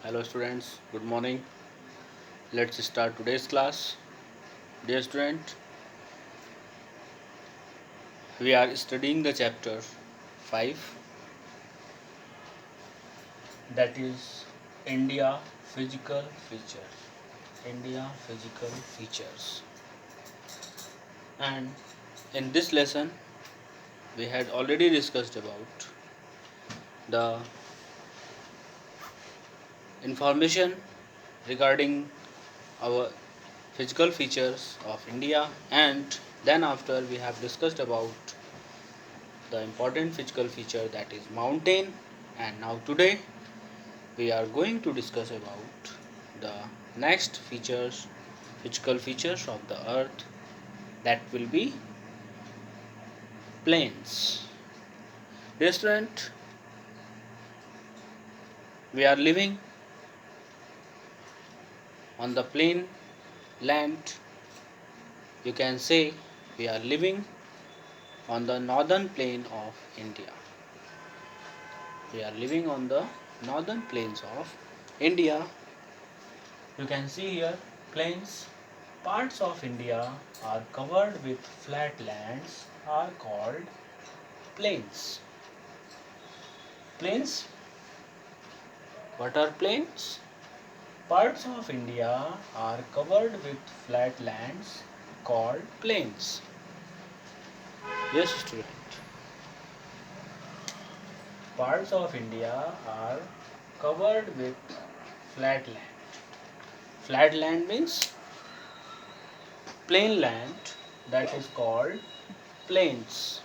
Hello students, good morning. Let's start today's class. Dear student, we are studying the chapter 5, that is India physical features. India physical features. And in this lesson we had already discussed about the information regarding our physical features of India, and then after we have discussed about the important physical feature, that is mountain. And now today we are going to discuss about the next physical features of the earth, that will be plains. Dear student, we are living on the plain land. You can say we are living on the northern plain of India. We are living on the northern plains of India. You can see here plains. Parts of India are covered with flat lands are called plains. Plains? What are plains? Parts of India are covered with flat lands called plains. Yes, student. Parts of India are covered with flat land. Flat land means plain land, that is called plains.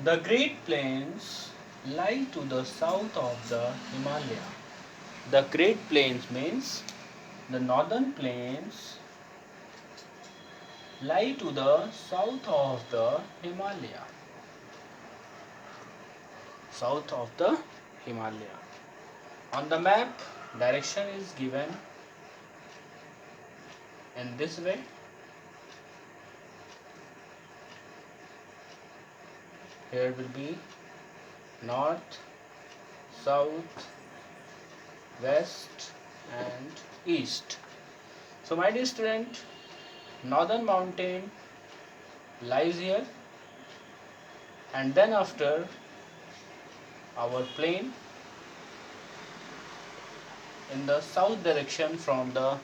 The Great Plains lie to the south of the Himalaya. The Great Plains means the northern plains lie to the south of the Himalaya. South of the Himalaya. On the map, direction is given in this way. Here will be north, south, west and east. So my dear student, northern mountain lies here, and then after our plain in the south direction from the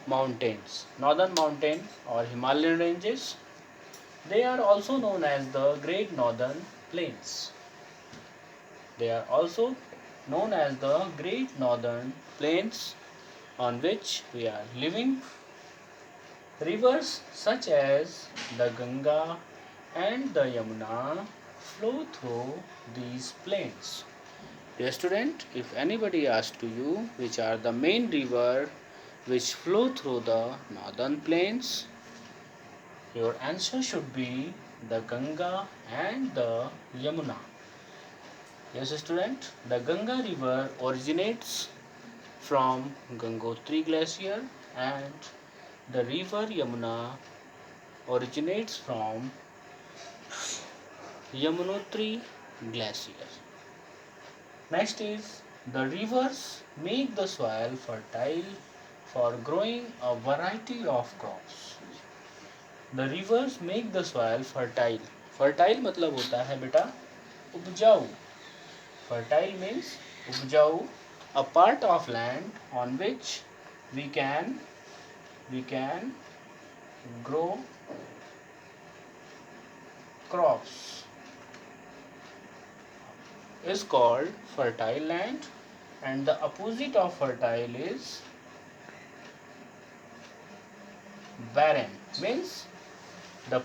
mountains, northern mountain or Himalayan ranges. They are also known as the Great Northern Plains. They are also known as the Great Northern Plains, on which we are living. Rivers such as the Ganga and the Yamuna flow through these plains. Dear student, if anybody asks to you which are the main river which flow through the northern plains, your answer should be the Ganga and the Yamuna. Yes, student, the Ganga river originates from Gangotri glacier, and the river Yamuna originates from Yamunotri glacier. Next is the rivers make the soil fertile for growing a variety of crops. The rivers make the soil fertile. Fertile मतलब होता है बेटा उपजाऊ. Fertile means उपजाऊ, a part of land on which we can grow crops is called fertile land, and the opposite of fertile is barren. Means the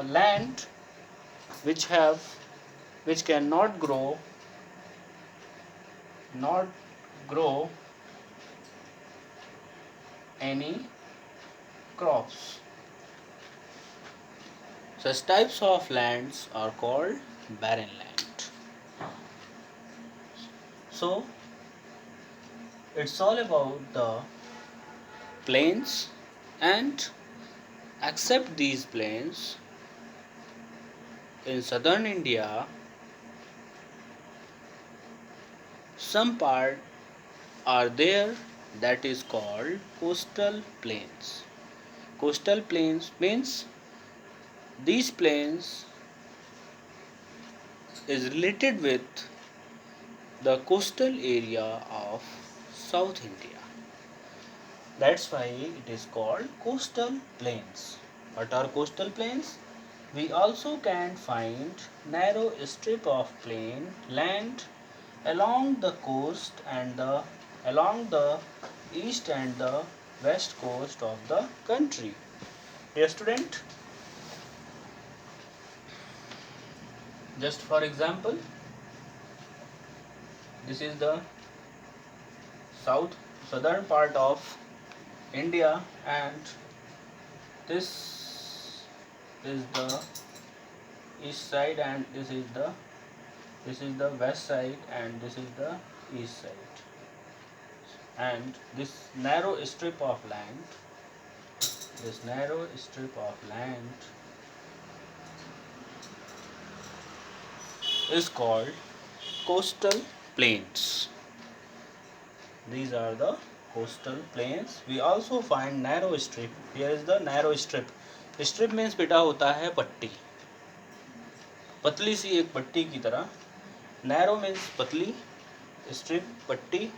land which have which cannot not grow any crops. Such types of lands are called barren land. So it's all about the plains, and except these plains, in southern India some part are there that is called coastal plains. Coastal plains means these plains is related with the coastal area of South India. That's why it is called coastal plains. What are coastal plains? We also can find narrow strip of plain land along the coast and along the east and the west coast of the country. Dear student, just for example, this is the southern part of India, and this is the east side, and this is the west side, and this is the east side. And this narrow strip of land is called coastal plains. These are the coastal plains. We also find narrow strip. Here is the narrow strip. Strip means बेटा होता है पट्टी, पतली सी एक पट्टी की तरह. Narrow means पतली, strip पट्टी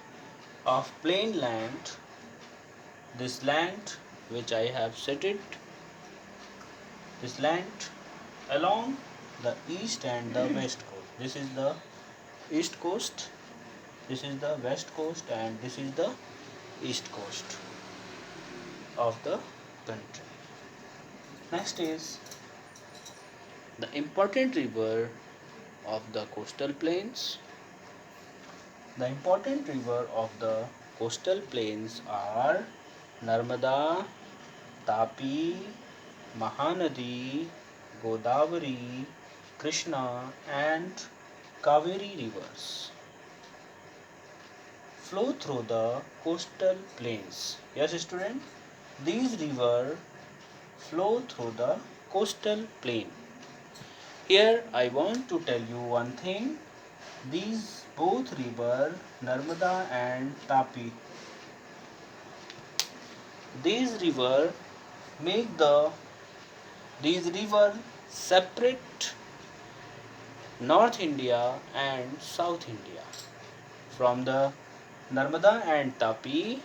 of plain land. This land which I have set it, this land along the east and the west coast. This is the east coast, this is the west coast, and this is the east coast of the country. Next is the important river of the coastal plains. The important river of the coastal plains are Narmada, Tapi, Mahanadi, Godavari, Krishna, and Kaveri rivers flow through the coastal plains. Yes, student, these rivers flow through the coastal plain. Here I want to tell you one thing. These both rivers, Narmada and Tapi, these rivers separate North India and South India. From the Narmada and Tapi,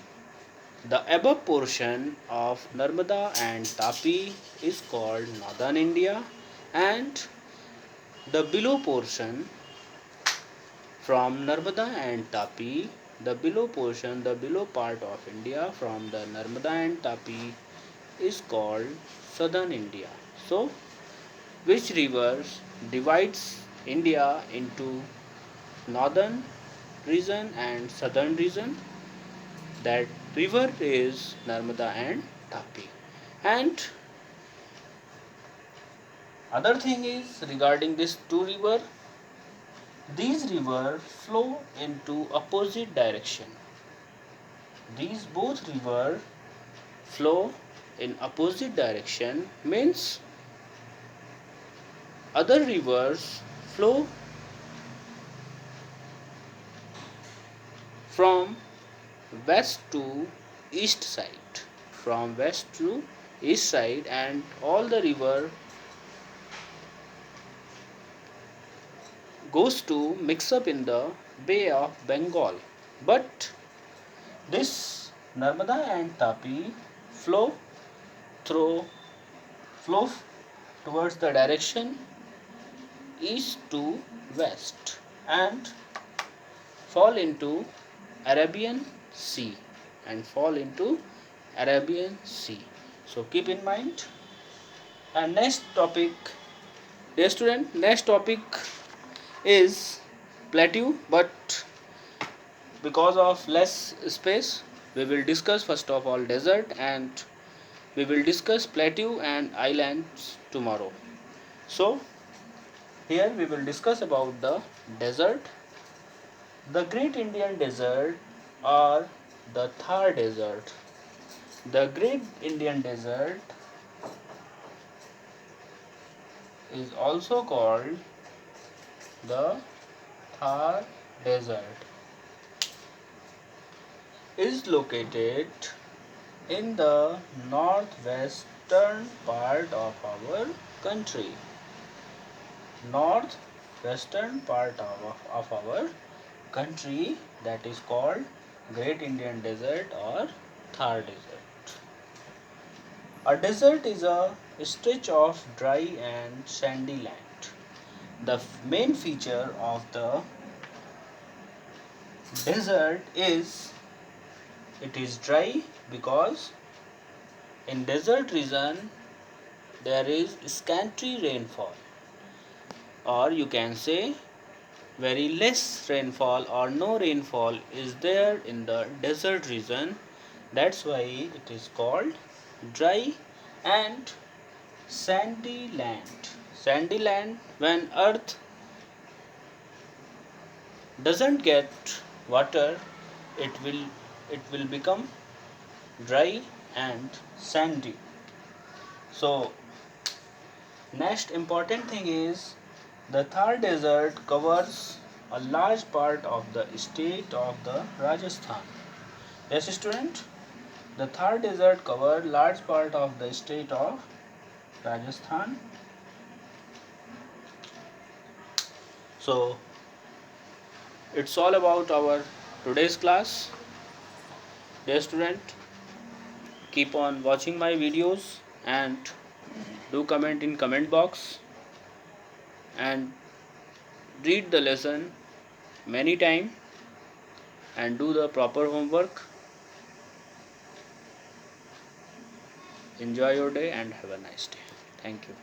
the above portion of Narmada and Tapi is called Northern India, and the below portion from Narmada and Tapi, the below part of India from the Narmada and Tapi is called Southern India. So, which rivers divides India into northern region and southern region? That river is Narmada and Tapi. And other thing is regarding these two rivers, these rivers flow into opposite direction. These both rivers flow in opposite direction means other rivers flow from west to east side, and all the river goes to mix up in the Bay of Bengal. But this Narmada and Tapi flow towards the direction east to west and fall into Arabian Sea So keep in mind. And next topic, dear student, is plateau, but because of less space we will discuss first of all desert, and we will discuss plateau and islands tomorrow. So here we will discuss about the desert. The Great Indian Desert or the Thar Desert. The Great Indian Desert is also called the Thar Desert. is located in the northwestern part of our country. Northwestern part of our country, that is called Great Indian Desert or Thar Desert. A desert is a stretch of dry and sandy land. The main feature of the desert is it is dry because in desert region there is scanty rainfall, or you can say very less rainfall or no rainfall is there in the desert region. That's why it is called dry and sandy land. Sandy land, when earth doesn't get water, it will become dry and sandy. So next important thing is the Thar Desert covers a large part of the state of the Rajasthan. Yes, student, the Thar Desert covers large part of the state of Rajasthan. So it's all about our today's class. Dear student, keep on watching my videos and do comment in comment box and read the lesson many times and do the proper homework. Enjoy your day and have a nice day. Thank you.